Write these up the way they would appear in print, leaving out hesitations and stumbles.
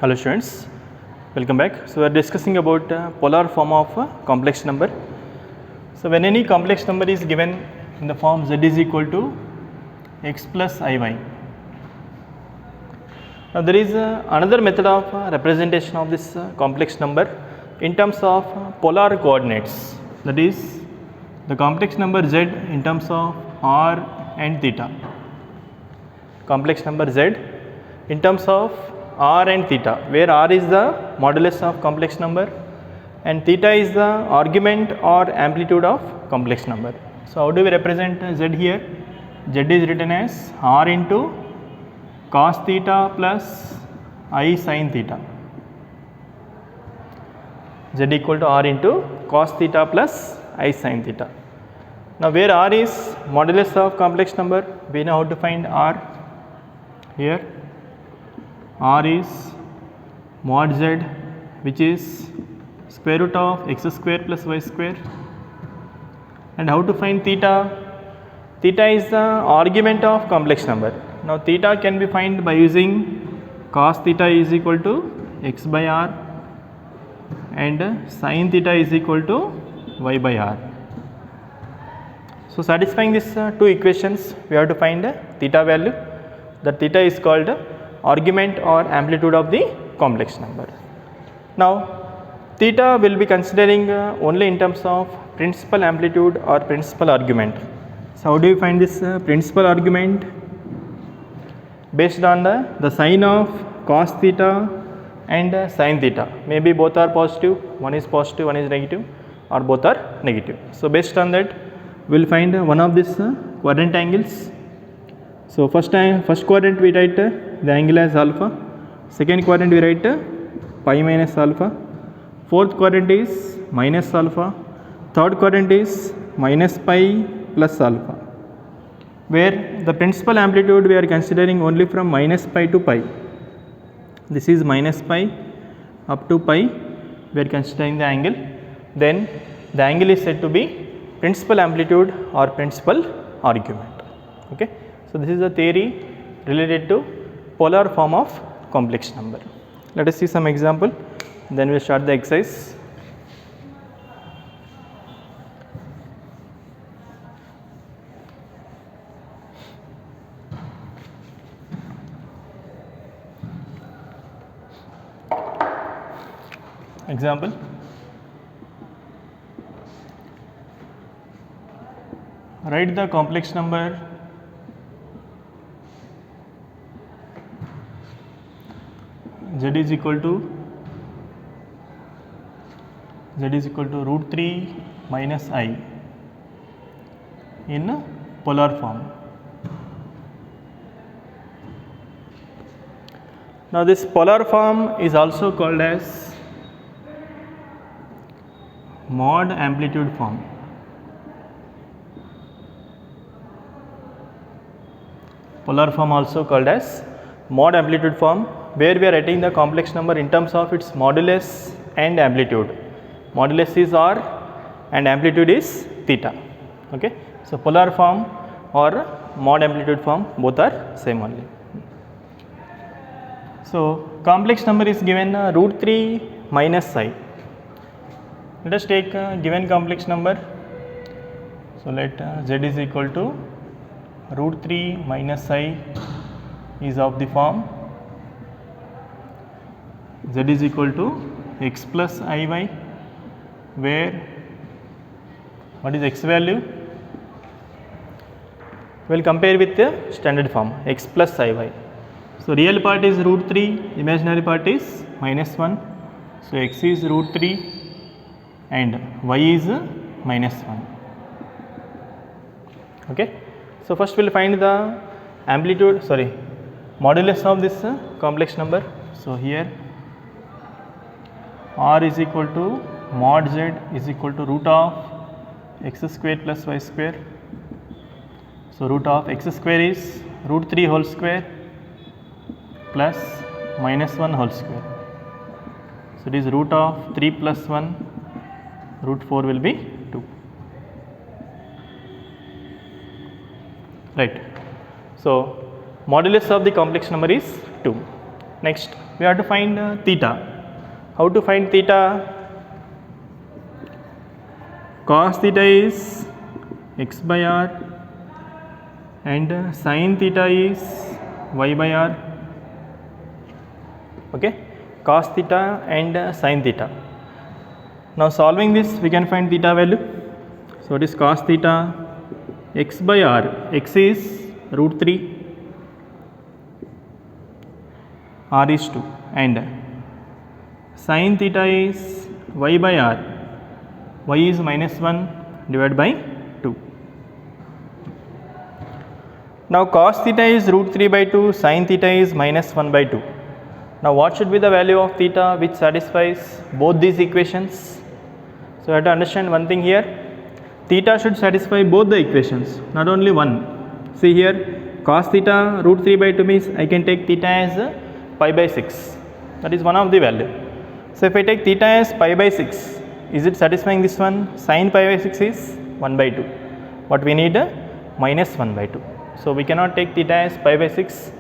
Hello students, welcome back. So we are discussing about polar form of complex number. So when any complex number is given in the form z is equal to x plus iy. Now there is another method of representation of this complex number in terms of polar coordinates. That is the complex number z in terms of r and theta. Complex number z in terms of r and theta, where r is the modulus of complex number and theta is the argument or amplitude of complex number. So how do we represent z here? Z is written as r into cos theta plus I sin theta. Z equal to r into cos theta plus I sin theta. Now where r is modulus of complex number, we know how to find r. Here r is mod z, which is square root of x square plus y square. And how to find theta? Theta is the argument of complex number. Now theta can be found by using cos theta is equal to x by r and sin theta is equal to y by r. So satisfying these two equations, we have to find theta value. That theta is called argument or amplitude of the complex number. Now theta will be considering only in terms of principal amplitude or principal argument. So how do you find this principal argument? Based on the sign of cos theta and sin theta. Maybe both are positive, one is positive, one is negative, or both are negative. So based on that, we will find one of these quadrant angles. So first quadrant we write the angle as alpha, second quadrant we write pi minus alpha, fourth quadrant is minus alpha, third quadrant is minus pi plus alpha, where the principal amplitude we are considering only from minus pi to pi. This is minus pi up to pi, we are considering the angle. Then the angle is said to be principal amplitude or principal argument. Okay. So this is a theory related to polar form of complex number. Let us see some example, then we will start the exercise. Example, write the complex number z is equal to root 3 minus I in polar form. Now this polar form is also called as mod amplitude form. Polar form also called as mod amplitude form, where we are writing the complex number in terms of its modulus and amplitude. Modulus is r and amplitude is theta. Okay. So polar form or mod amplitude form, both are same only. So complex number is given root 3 minus I. Let us take given complex number. So let z is equal to root 3 minus I is of the form z is equal to x plus iy, where what is x value? We will compare with the standard form x plus iy. So real part is root 3, imaginary part is minus 1. So x is root 3 and y is minus 1. Okay. So first we will find the amplitude, modulus of this complex number. So here r is equal to mod z is equal to root of x square plus y square. So root of x square is root 3 whole square plus minus 1 whole square. So it is root of 3 plus 1, root 4 will be 2. Right. So modulus of the complex number is 2. Next, we have to find theta. How to find theta? Cos theta is x by r and sin theta is y by r. Okay, cos theta and sin theta. Now solving this, we can find theta value. So it is cos theta x by r, x is root 3, r is 2, and sin theta is y by r, y is minus 1 divided by 2. Now cos theta is root 3 by 2, sin theta is minus 1 by 2. Now what should be the value of theta which satisfies both these equations? So you have to understand one thing here, theta should satisfy both the equations, not only one. See here, cos theta root 3 by 2 means I can take theta as pi by 6, that is one of the value. So if I take theta as pi by 6, is it satisfying this one? Sin pi by 6 is 1 by 2, but we need minus 1 by 2. So we cannot take theta as pi by 6.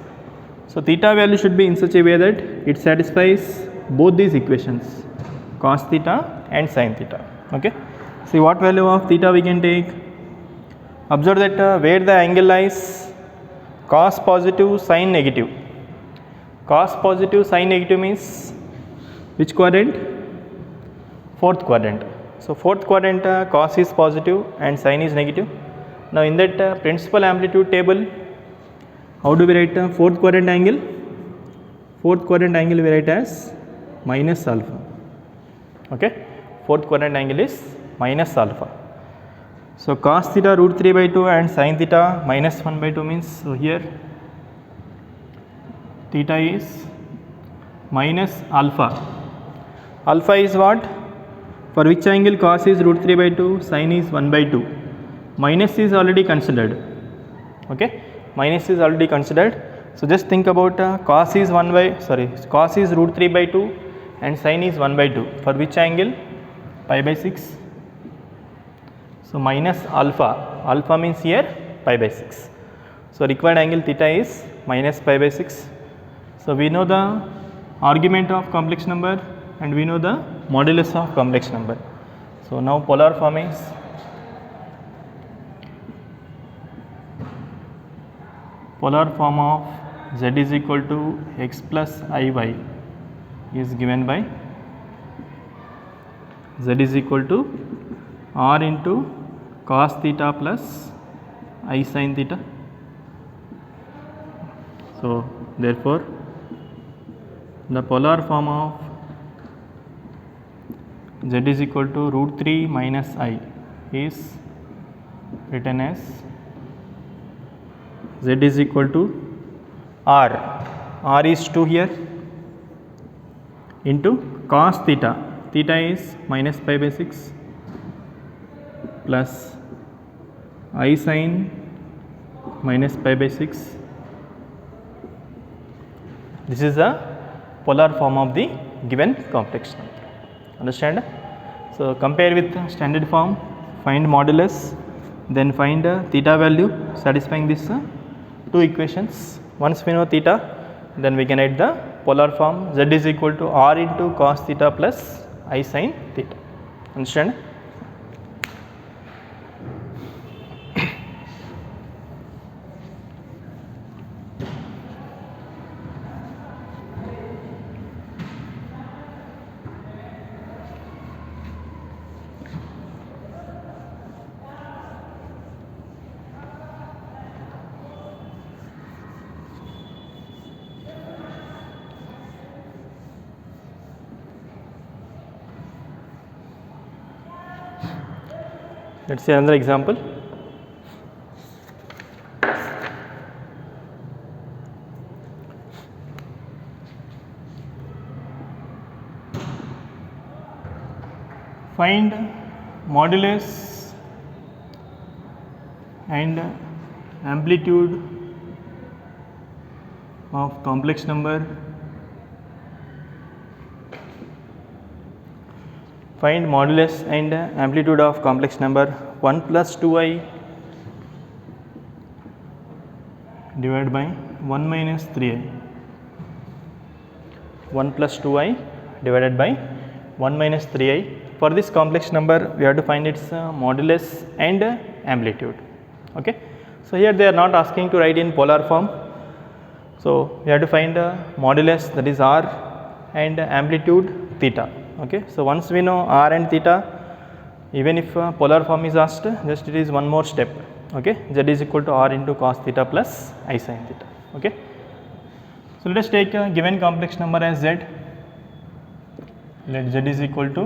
So theta value should be in such a way that it satisfies both these equations, cos theta and sin theta. Okay. See what value of theta we can take. Observe that where the angle lies, cos positive, sin negative. Cos positive, sin negative means which quadrant? Fourth quadrant. So fourth quadrant, cos is positive and sin is negative. Now in that principal amplitude table, how do we write fourth quadrant angle? Fourth quadrant angle we write as minus alpha. Okay, fourth quadrant angle is minus alpha. So cos theta root 3 by 2 and sin theta minus 1 by 2 means, so here theta is minus alpha. Alpha is what? For which angle cos is root 3 by 2, sin is 1 by 2. Minus is already considered. Okay, minus is already considered. So just think about cos is cos is root 3 by 2 and sin is 1 by 2. For which angle? Pi by 6. So minus alpha. Alpha means here pi by 6. So required angle theta is minus pi by 6. So we know the argument of complex number and we know the modulus of complex number. So now polar form is of z is equal to x plus iy is given by z is equal to r into cos theta plus I sin theta. So therefore the polar form of z is equal to root 3 minus I is written as z is equal to r is 2 here, into cos theta, theta is minus pi by 6 plus I sin minus pi by 6. This is the polar form of the given complex number. Understand? So compare with standard form, find modulus, then find theta value satisfying this two equations. Once we know theta, then we can write the polar form z is equal to r into cos theta plus I sin theta. Understand? Let us see another example. Find modulus and amplitude of complex number. Find modulus and amplitude of complex number 1 plus 2i divided by 1 minus 3i. 1 plus 2i divided by 1 minus 3i. For this complex number we have to find its modulus and amplitude. Okay. So, here they are not asking to write in polar form. So, we have to find modulus, that is r, and amplitude theta. Okay. So, once we know r and theta, even if polar form is asked, just it is one more step. Okay. Z is equal to r into cos theta plus I sin theta. Okay. So, let us take a given complex number as z. Let z is equal to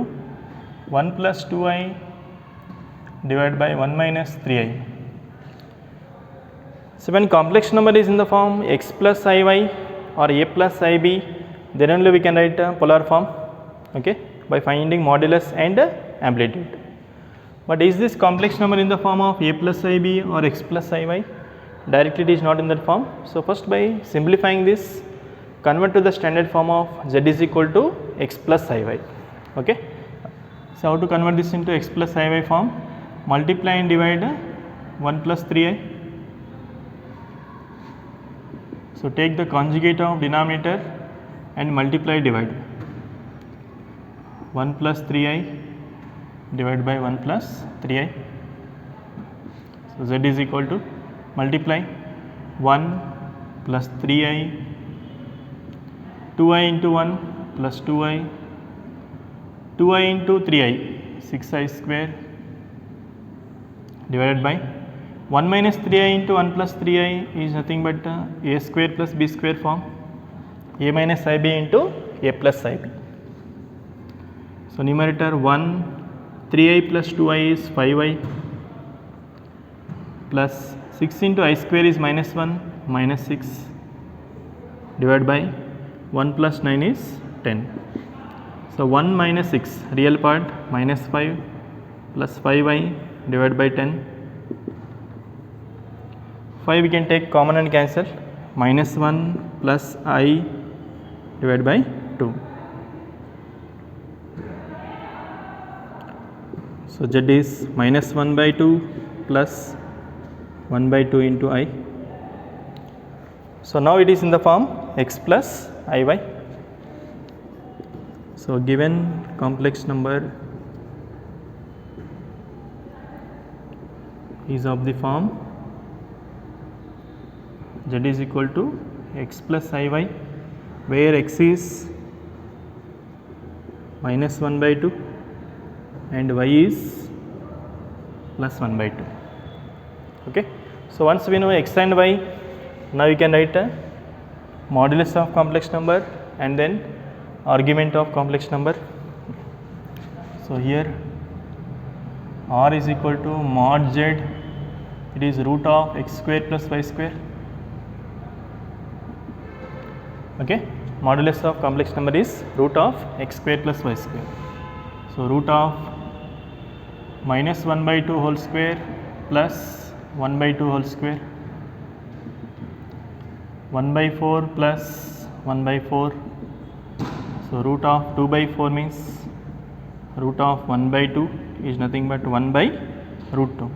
1 plus 2i divided by 1 minus 3i. So, when complex number is in the form x plus iy or a plus ib, then only we can write polar form, okay, by finding modulus and amplitude. But is this complex number in the form of a plus ib or x plus iy? Directly it is not in that form. So, first by simplifying this, convert to the standard form of z is equal to x plus iy. Okay. So, how to convert this into x plus iy form? Multiply and divide 1 plus 3i. So, take the conjugate of denominator and multiply divide 1 plus 3i divided by 1 plus 3i. So, z is equal to multiply 1 plus 3i, 2i into 1 plus 2i, 2i into 3i, 6i square divided by 1 minus 3i into 1 plus 3i is nothing but a square plus b square form, a minus ib into a plus ib. So, numerator 1, 3i plus 2i is 5i plus 6 into I square is minus 1 minus 6 divided by 1 plus 9 is 10. So, 1 minus 6 real part minus 5 plus 5i divided by 10. 5 we can take common and cancel, minus 1 plus I divided by 2. So, z is minus 1 by 2 plus 1 by 2 into I. So, now it is in the form x plus iy. So, given complex number is of the form z is equal to x plus iy, where x is minus 1 by 2 and y is plus 1 by 2. Okay. So, once we know x and y, now you can write a modulus of complex number and then argument of complex number. So, here r is equal to mod z, it is root of x square plus y square. Okay. Modulus of complex number is root of x square plus y square. So, root of minus 1 by 2 whole square plus 1 by 2 whole square, 1 by 4 plus 1 by 4. So, root of 2 by 4 means root of 1 by 2 is nothing but 1 by root 2.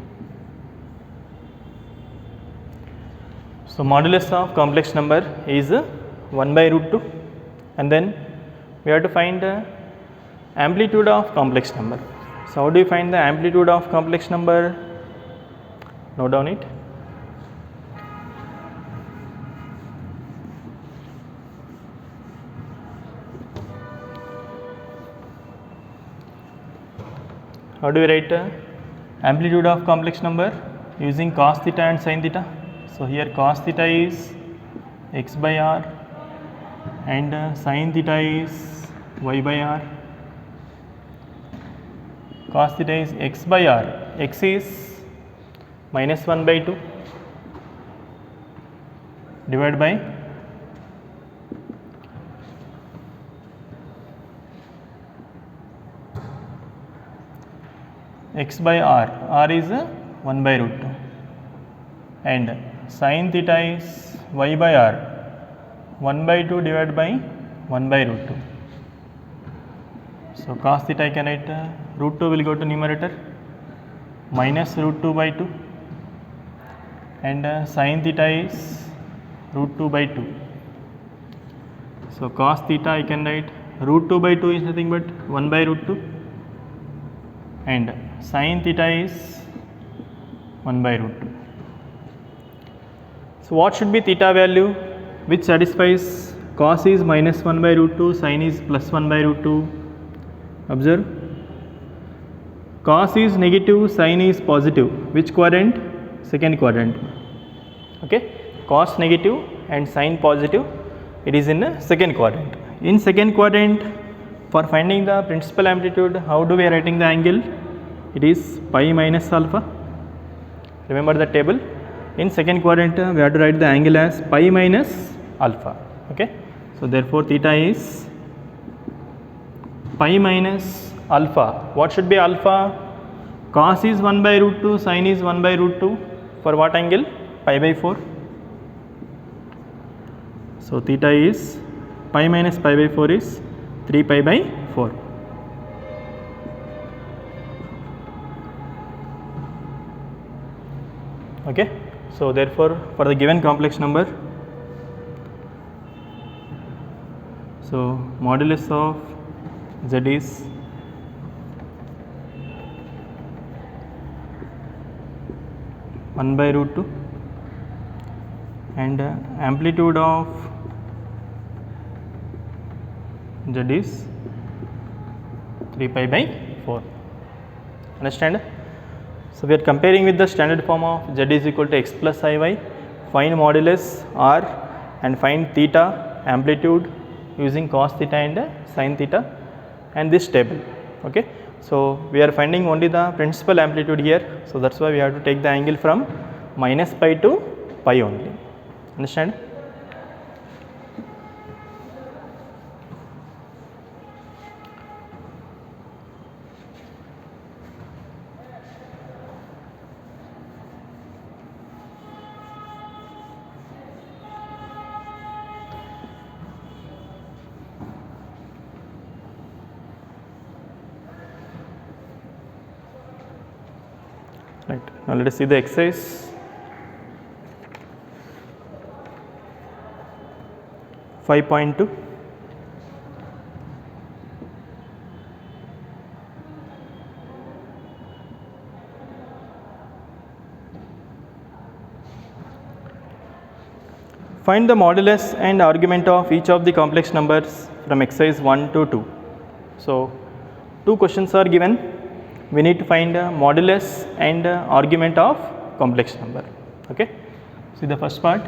So, modulus of complex number is 1 by root 2, and then we have to find the amplitude of complex number. So, how do you find the amplitude of complex number? Note down it. How do we write amplitude of complex number? Using cos theta and sin theta. So, here cos theta is x by r and sin theta is y by r. Cos theta is x by r, x is minus 1 by 2 divided by x by r is 1 by root 2, and sin theta is y by r, 1 by 2 divided by 1 by root 2. So, cos theta I can write root 2 will go to numerator minus root 2 by 2, and sin theta is root 2 by 2. So cos theta I can write root 2 by 2 is nothing but 1 by root 2, and sin theta is 1 by root 2. So what should be theta value which satisfies cos is minus 1 by root 2, sin is plus 1 by root 2. Observe, cos is negative, sin is positive. Which quadrant? Second quadrant. Okay, cos negative and sin positive, it is in the second quadrant. In second quadrant, for finding the principal amplitude, how do we writing the angle? It is pi minus alpha. Remember the table. In second quadrant, we have to write the angle as pi minus alpha. Okay, so therefore theta is pi minus alpha. What should be alpha? Cos is 1 by root 2, sin is 1 by root 2. For what angle? Pi by 4. So theta is pi minus pi by 4 is 3 pi by 4. Okay, so therefore for the given complex number, so modulus of z is one by root 2, and amplitude of z is 3 pi by 4. Understand? So we are comparing with the standard form of z is equal to x plus iy. Find modulus r and find theta amplitude using cos theta and sin theta and this table. Okay, so we are finding only the principal amplitude here, so that's why we have to take the angle from minus pi to pi only. Understand? Right. Now let us see the exercise. 5.2. Find the modulus and argument of each of the complex numbers from exercise 1 to 2. So, two questions are given. We need to find modulus and argument of complex number. Okay. See the first part.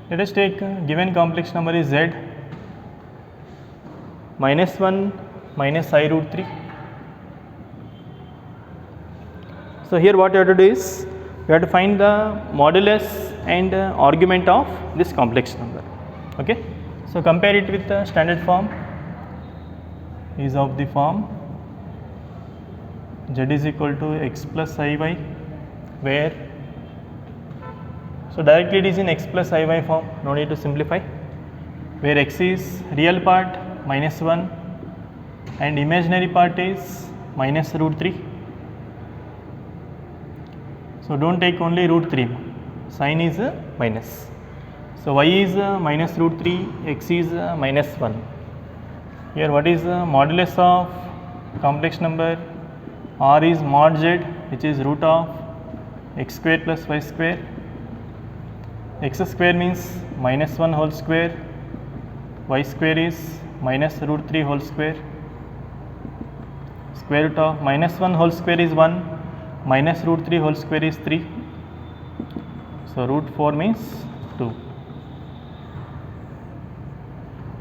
Let us take given complex number is z minus 1 minus I root 3. So here what you have to do is you have to find the modulus and argument of this complex number. Okay. So compare it with the standard form is of the form z is equal to x plus iy, where so directly it is in x plus iy form, no need to simplify, where x is real part minus 1 and imaginary part is minus root 3. So don't take only root 3, sign is minus. So y is minus root 3, x is minus 1. Here what is the modulus of complex number? R is mod z, which is root of x square plus y square. X square means minus 1 whole square, y square is minus root 3 whole square. Square root of minus 1 whole square is 1, minus root 3 whole square is 3. So root 4 means 2.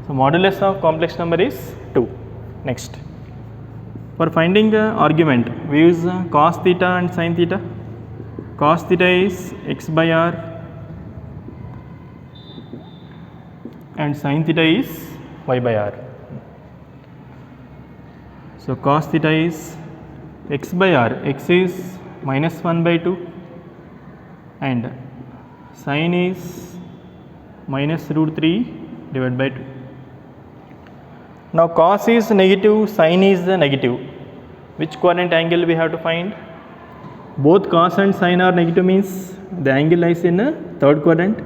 So modulus of complex number is 2. Next. For finding the argument, we use cos theta and sin theta. Cos theta is x by r and sin theta is y by r. So cos theta is x by r, x is minus 1 by 2 and sin is minus root 3 divided by 2. Now cos is negative, sin is negative. Which quadrant angle we have to find? Both cos and sin are negative means the angle lies in third quadrant.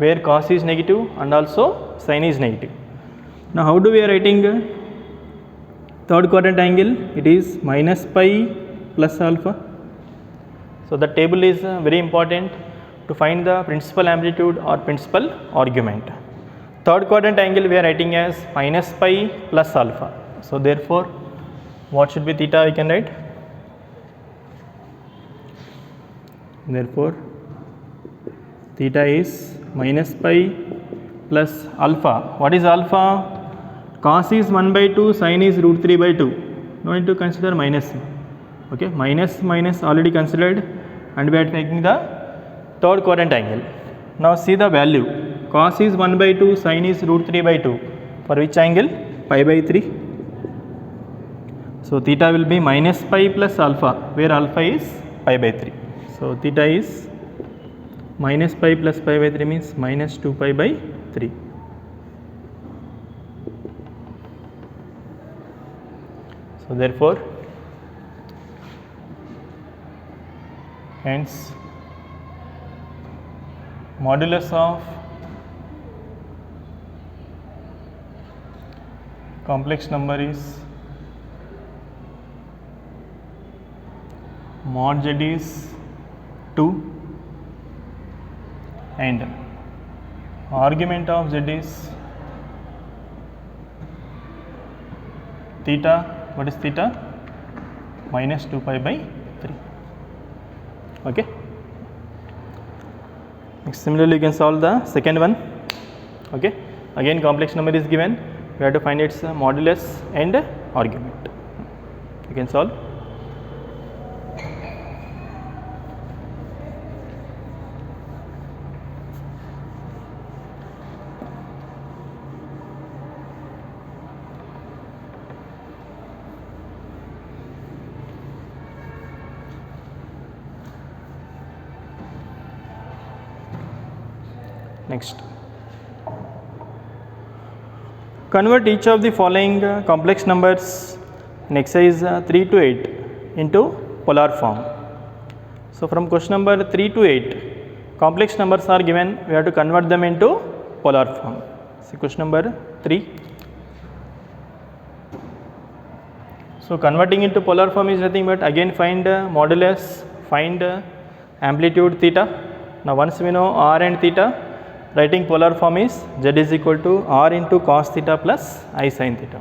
where cos is negative and also sin is negative. Now how do we are writing third quadrant angle? It is minus pi plus alpha. So the table is very important to find the principal amplitude or principal argument. Third quadrant angle we are writing as minus pi plus alpha. So therefore what should be theta we can write? Therefore theta is minus pi plus alpha. What is alpha? Cos is 1 by 2, sin is root 3 by 2. No need to consider minus. Okay, minus already considered, and we are taking the third quadrant angle. Now see the value. Cos is 1 by 2, sin is root 3 by 2. For which angle? Pi by 3. So theta will be minus pi plus alpha, where alpha is pi by 3. So theta is minus pi plus pi by 3 means minus 2 pi by 3. So therefore, hence modulus of complex number is mod z is 2 and argument of z is theta. What is theta? Minus 2 pi by 3. Okay. Next, similarly you can solve the second one. Okay. Again complex number is given. We have to find its modulus and argument. You can solve. Next, convert each of the following complex numbers in exercise 3 to 8 into polar form. So from question number 3 to 8, complex numbers are given, we have to convert them into polar form. See question number 3. So converting into polar form is nothing but again find modulus, find amplitude theta. Now once we know r and theta, writing polar form is z is equal to r into cos theta plus I sin theta.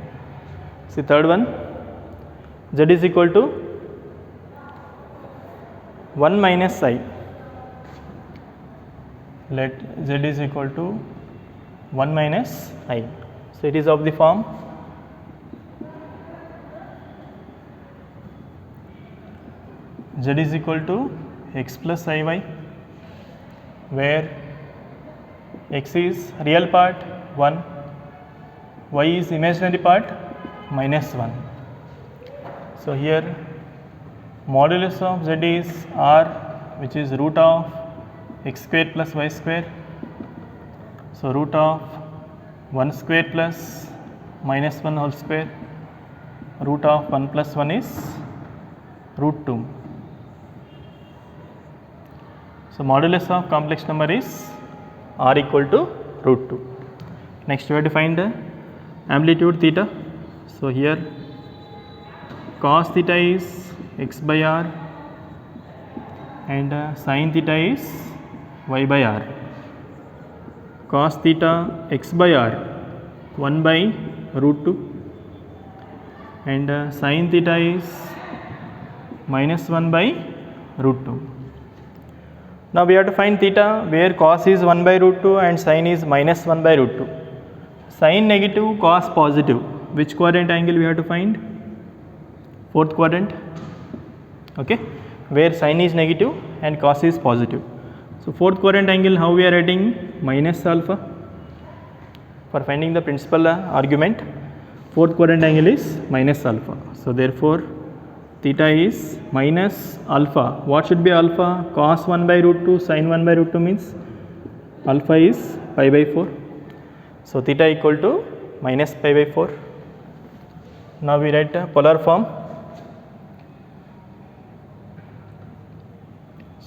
See third one, z is equal to 1 minus I. Let z is equal to 1 minus I. So it is of the form z is equal to x plus iy, where x is real part 1, y is imaginary part minus 1. So here modulus of z is r, which is root of x square plus y square. So root of 1 square plus minus 1 whole square, root of 1 plus 1 is root 2. So modulus of complex number is r equal to root 2. Next we have to find the amplitude theta. So here cos theta is x by r and sin theta is y by r. Cos theta x by r 1 by root 2 and sin theta is minus 1 by root 2. Now we have to find theta where cos is 1 by root 2 and sin is minus 1 by root 2. Sin negative, cos positive. Which quadrant angle we have to find? Fourth quadrant. Okay, where sin is negative and cos is positive. So fourth quadrant angle, how we are writing? Minus alpha. For finding the principal argument, fourth quadrant angle is minus alpha. So therefore theta is minus alpha. What should be alpha? Cos 1 by root 2, sin 1 by root 2 means alpha is pi by 4. So theta equal to minus pi by 4. Now we write polar form.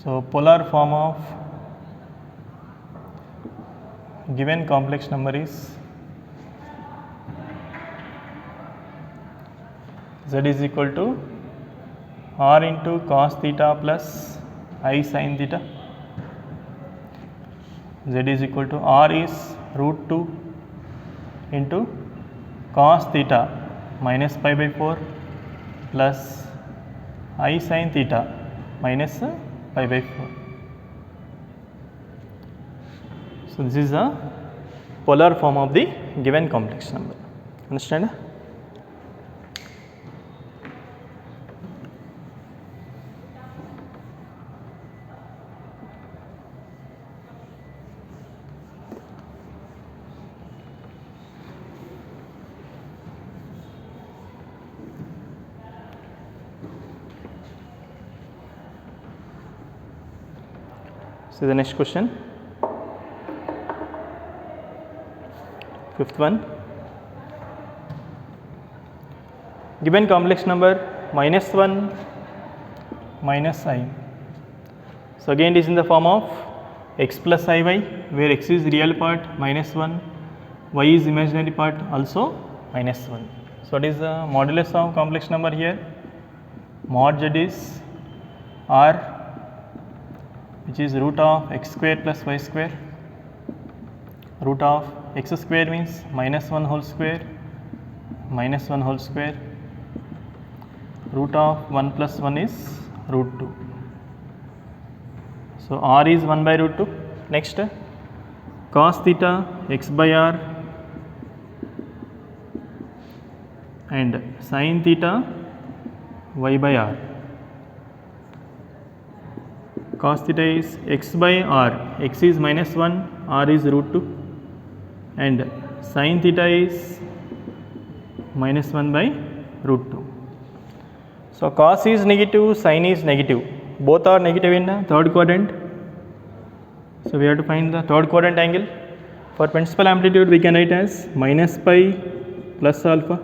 So polar form of given complex number is z is equal to r into cos theta plus I sin theta. Z is equal to r is root 2 into cos theta minus pi by 4 plus I sin theta minus pi by 4. So this is the polar form of the given complex number. Understand? So the next question, fifth one, given complex number minus 1 minus I. So again it is in the form of x plus iy, where x is real part minus 1, y is imaginary part also minus 1. So what is the modulus of complex number here? Mod z is r, which is root of x square plus y square. Root of x square means minus 1 whole square minus 1 whole square. Root of 1 plus 1 is root 2. So r is 1 by root 2. Next, cos theta x by r and sin theta y by r. Cos theta is x by r, x is minus 1, r is root 2, and sin theta is minus 1 by root 2. So cos is negative, sin is negative, both are negative in the third quadrant. So we have to find the third quadrant angle. For principal amplitude we can write as minus pi plus alpha.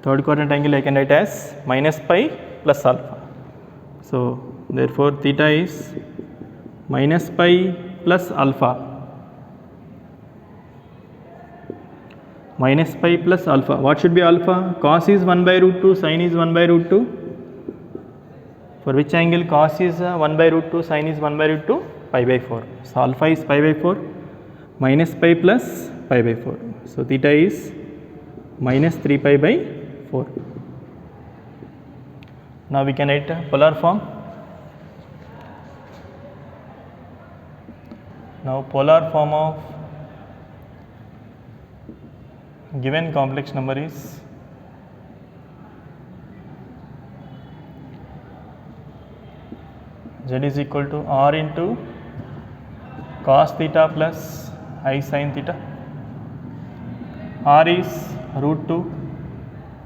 Third quadrant angle I can write as minus pi plus alpha. So therefore theta is minus pi plus alpha. Minus pi plus alpha. What should be alpha? Cos is 1 by root 2, sin is 1 by root 2. For which angle? Cos is 1 by root 2, sin is 1 by root 2, pi by 4. So alpha is pi by 4, minus pi plus pi by 4. So theta is minus 3 pi by 4. Now we can write polar form. Now polar form of given complex number is z is equal to r into cos theta plus I sin theta. R is root 2,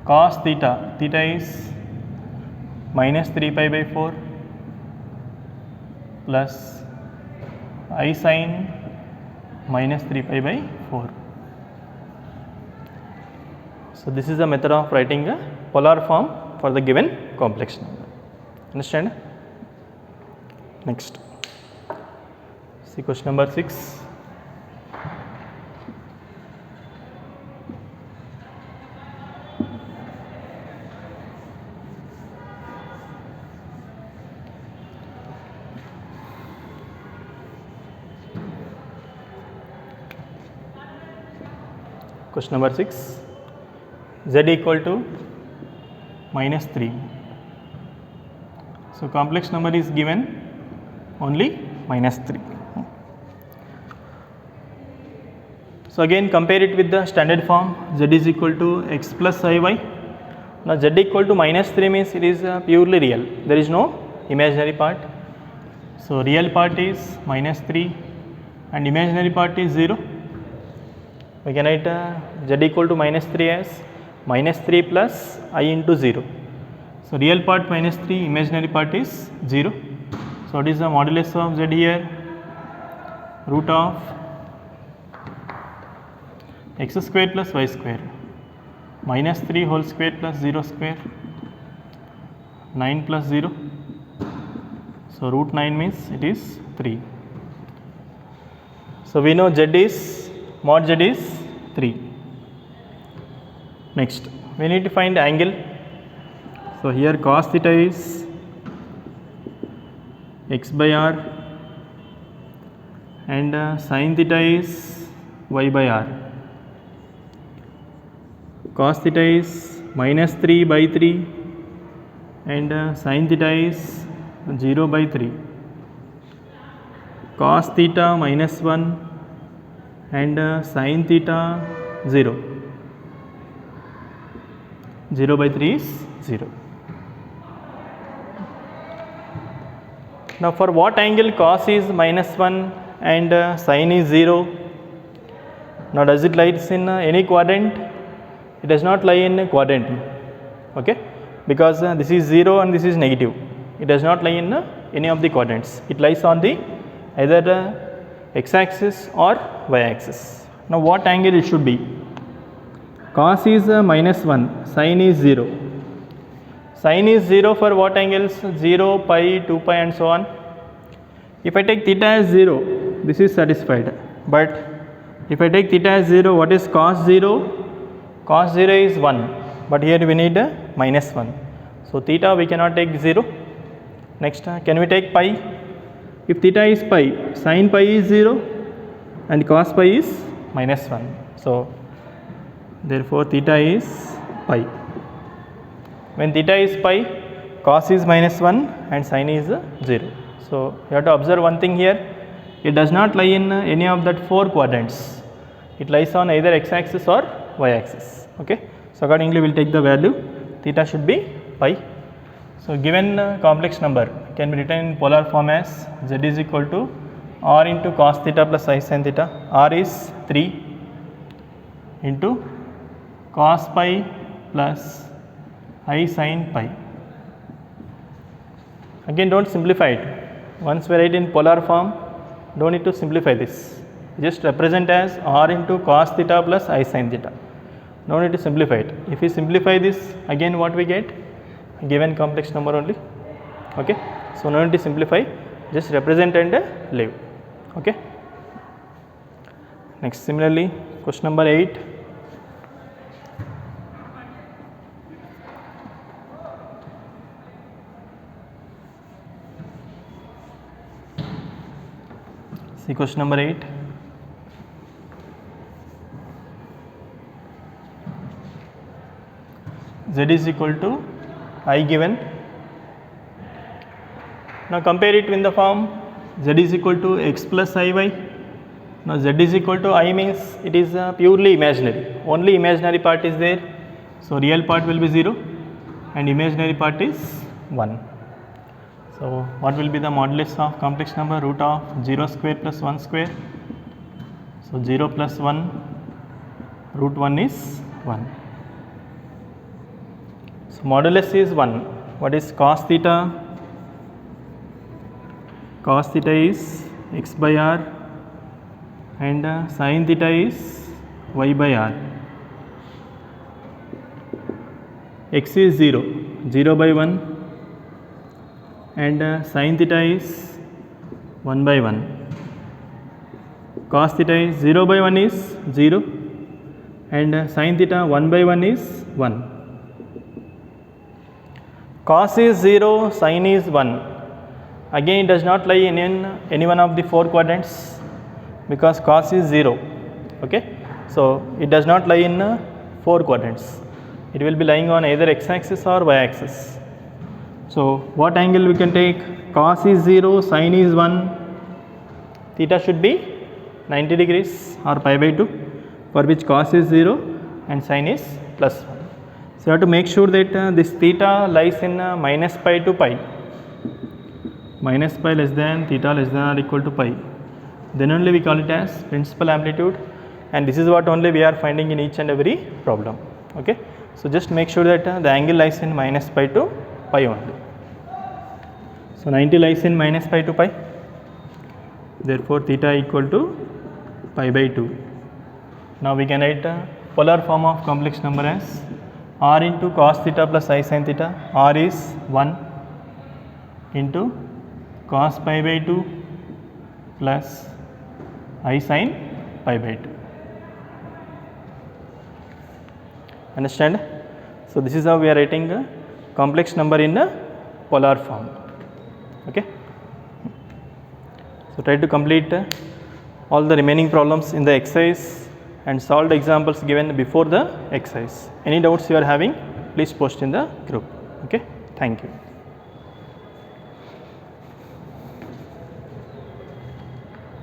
cos theta, theta is minus 3 pi by 4 plus I sin minus 3 pi by 4. So this is the method of writing a polar form for the given complex number. Understand? Next, see question number 6. Question number 6, z equal to minus 3. So complex number is given only minus 3. So again compare it with the standard form, z is equal to x plus iy. Now z equal to minus 3 means it is purely real, there is no imaginary part. So real part is minus 3 and imaginary part is 0. We can write z equal to minus 3 as minus 3 plus I into 0. So real part minus 3, imaginary part is 0. So what is the modulus of z here? Root of x square plus y square, minus 3 whole square plus 0 square, 9 plus 0. So root 9 means it is 3. So we know z is mod z is 3. Next we need to find angle. So here cos theta is x by r and sin theta is y by r. Cos theta is minus 3 by 3 and sin theta is 0 by 3. Cos theta minus 1 and sin theta 0. 0 by 3 is 0. Now for what angle cos is minus 1 and sin is 0? Now does it lies in any quadrant? It does not lie in a quadrant, okay, because this is 0 and this is negative. It does not lie in any of the quadrants. It lies on the either x axis or y axis. Now what angle it should be? Cos is minus 1, sin is 0. Sin is 0 for what angles? 0, pi, 2 pi and so on. If I take theta as 0, this is satisfied. But if I take theta as 0, what is cos 0? Cos 0 is 1, but here we need minus 1. So theta we cannot take 0. Next can we take pi? If theta is pi, sin pi is 0 and cos pi is minus 1. So therefore theta is pi. When theta is pi, cos is minus 1 and sin is 0. So you have to observe one thing here. It does not lie in any of that 4 quadrants. It lies on either x axis or y axis. Okay. So accordingly we will take the value. Theta should be pi. So given complex number can be written in polar form as z is equal to r into cos theta plus I sin theta. R is 3 into cos pi plus I sin pi. Again don't simplify it. Once we write in polar form, don't need to simplify this. Just represent as r into cos theta plus I sin theta. No need to simplify it. If we simplify this, again what we get? Given complex number only. Okay. So no need to simplify. Just represent and leave. Okay. Next, similarly, question number 8. See question number 8. Z is equal to I given. Now compare it in the form Z is equal to x plus Iy. Now Z is equal to I means it is purely imaginary. Only imaginary part is there. So real part will be 0 and imaginary part is 1. So what will be the modulus of complex number? Root of 0 square plus 1 square. So 0 plus 1, root 1 is 1. So modulus is 1. What is cos theta? Cos theta is x by r and sin theta is y by r. X is 0, 0 by 1 and sin theta is 1 by 1. Cos theta is 0 by 1 is 0 and sin theta 1 by 1 is 1. Cos is 0, sin is 1. Again it does not lie in any one of the 4 quadrants because cos is 0. Okay. So it does not lie in 4 quadrants. It will be lying on either x axis or y axis. So what angle we can take? Cos is 0, sin is 1. Theta should be 90 degrees or pi by 2, for which cos is 0 and sin is plus 1. So you have to make sure that this theta lies in minus pi to pi. Minus pi less than theta less than or equal to pi. Then only we call it as principal amplitude, and this is what only we are finding in each and every problem. Okay. So just make sure that the angle lies in minus pi to pi only. So 90 lies in minus pi to pi. Therefore theta equal to pi by 2. Now we can write polar form of complex number as r into cos theta plus I sin theta. R is 1 into cos pi by 2 plus I sin pi by 2. Understand? So this is how we are writing a complex number in a polar form. Okay. So try to complete all the remaining problems in the exercise and solve the examples given before the exercise. Any doubts you are having, please post in the group. Okay. Thank you.